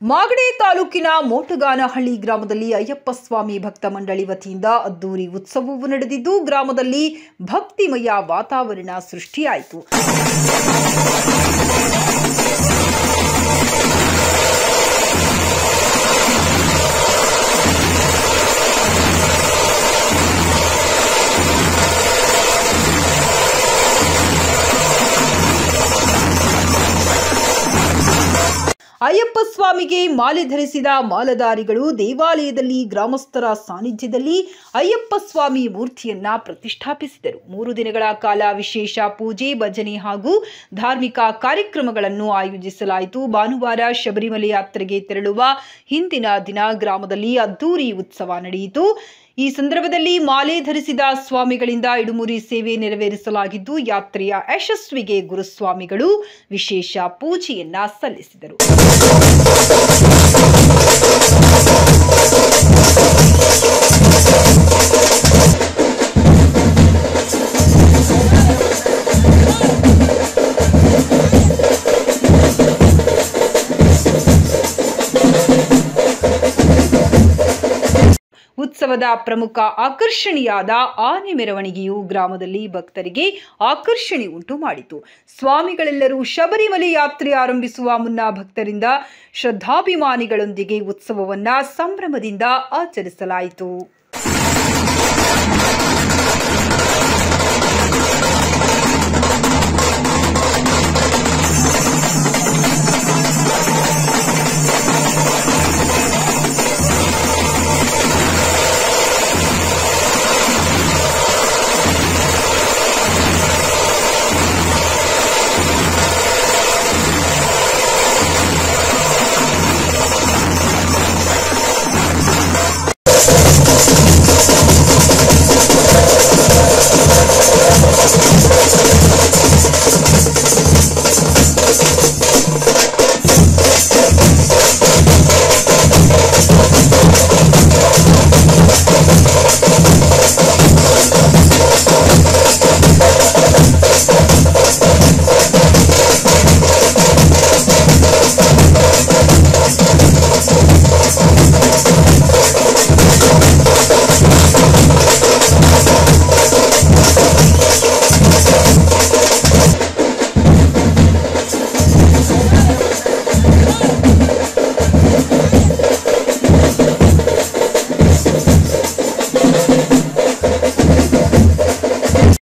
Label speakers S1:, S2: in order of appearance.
S1: ಮಾಗಡಿ ತಾಲೂಕಿನ ಮೋಟಗಾನಹಳ್ಳಿ ಗ್ರಾಮದಲ್ಲಿ ಅಯ್ಯಪ್ಪ ಸ್ವಾಮಿ ಭಕ್ತ ಮಂಡಳಿ ವತಿಯಿಂದ ಅದ್ದೂರಿ ಉತ್ಸವವು ನಡೆದಿದ್ದು ಗ್ರಾಮದಲ್ಲಿ ಭಕ್ತಿಮಯ ವಾತಾವರಣ ಸೃಷ್ಟಿಯಾಯಿತು. ಅಯ್ಯಪ್ಪ ಸ್ವಾಮಿಗೆ ಮಾಲೆ ಧರಿಸಿದ ಮಾಲಧಾರಿಗಳು ದೇವಾಲಯದಲ್ಲಿ ಗ್ರಾಮಸ್ಥರ ಸಾನ್ನಿಧ್ಯದಲ್ಲಿ ಅಯ್ಯಪ್ಪ ಸ್ವಾಮಿ ಮೂರ್ತಿಯನ್ನ ಪ್ರತಿಷ್ಠಾಪಿಸಿದರು. 3 ದಿನಗಳ ಕಾಲ ವಿಶೇಷ ಪೂಜೆ, ಭಜನೆ ಹಾಗೂ ಧಾರ್ಮಿಕ ಕಾರ್ಯಕ್ರಮಗಳನ್ನು ಆಯೋಜಿಸಲಾಯಿತು. ಭಾನುವಾರ ಶಬರಿಮಲೆ ಯಾತ್ರೆಗೆ ತೆರಳುವ ಹಿಂದಿನ ದಿನ ಗ್ರಾಮದಲ್ಲಿ ಅದ್ದೂರಿ ಉತ್ಸವ ನಡೆಯಿತು. ಈ ಸಂದರ್ಭದಲ್ಲಿ ಮಾಲೆ ಧರಿಸಿದ ಸ್ವಾಮಿಗಳಿಂದ ಇಡುಮುರಿ ಸೇವೆ ನೆರವೇರಿಸಲಾಗಿದ್ದು, ಯಾತ್ರೆಯ ಯಶಸ್ವಿಗೆ ಗುರುಸ್ವಾಮಿಗಳು ವಿಶೇಷ ಪೂಜೆಯನ್ನ ಸಲ್ಲಿಸಿದರು. ಉತ್ಸವದ ಪ್ರಮುಖ ಆಕರ್ಷಣೆಯಾದ ಆನೆ ಮೆರವಣಿಗೆಯು ಗ್ರಾಮದಲ್ಲಿ ಭಕ್ತರಿಗೆ ಆಕರ್ಷಣೆ ಉಂಟು ಮಾಡಿತು. ಸ್ವಾಮಿಗಳೆಲ್ಲರೂ ಶಬರಿಮಲೆ ಯಾತ್ರೆ ಆರಂಭಿಸುವ ಮುನ್ನ ಭಕ್ತರಿಂದ ಶ್ರದ್ಧಾಭಿಮಾನಿಗಳೊಂದಿಗೆ ಉತ್ಸವವನ್ನು ಸಂಭ್ರಮದಿಂದ ಆಚರಿಸಲಾಯಿತು.